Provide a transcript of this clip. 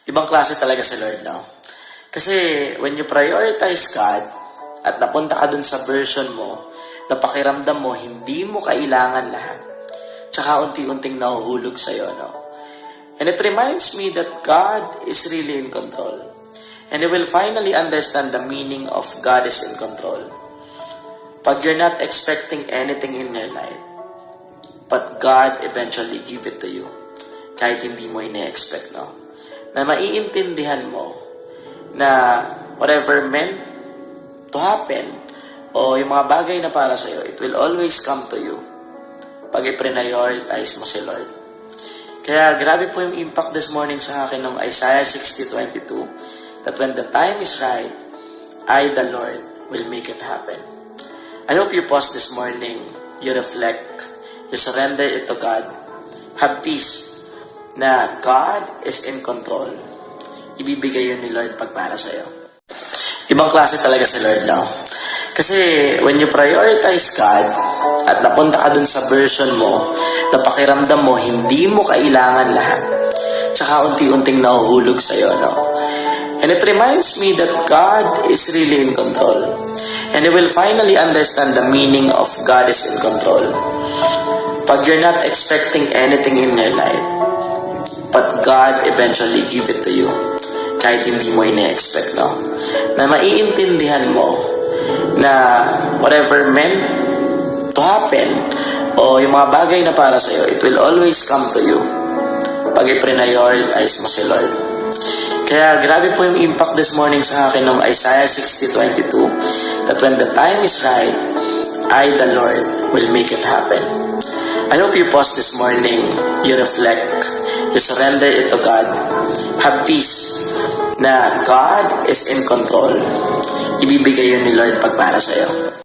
Ibang klase talaga si Lord, no? Kasi when you prioritize God at napunta ka dun sa version mo, na pakiramdam mo, hindi mo kailangan lahat. Tsaka unti-unting nahuhulog sa'yo, no? And it reminds me that God is really in control. And you will finally understand the meaning of God is in control. Pag you're not expecting anything in your life, but God eventually give it to you. Kahit hindi mo ine-expect, no? Na maiintindihan mo na whatever meant to happen o yung mga bagay na para sa'yo, it will always come to you pag i-prioritize mo si Lord. Kaya grabe po yung impact this morning sa akin ng Isaiah 60:22 that when the time is right, I, the Lord, will make it happen. I hope you pause this morning, you reflect, you surrender it to God, have peace na God is in control. Ibibigay yun ni Lord pag para sa'yo. Ibang klase talaga si Lord, no? Kasi when you prioritize God at napunta ka dun sa version mo, na pakiramdam mo, hindi mo kailangan lahat. Tsaka unti-unting nahuhulog sa'yo, no? And it reminds me that God is really in control. And you will finally understand the meaning of God is in control. Pag you're not expecting anything in your life, but God eventually give it to you. Kahit hindi mo ine-expect, no? Na maiintindihan mo na whatever meant to happen o yung mga bagay na para sa'yo, it will always come to you pag i-prioritize mo si Lord. Kaya grabe po yung impact this morning sa akin ng Isaiah 60:22 that when the time is right, I, the Lord, will make it happen. I hope you pause this morning, you reflect, you surrender it to God, have peace na God is in control. Ibibigay yun ni Lord pag para sa'yo.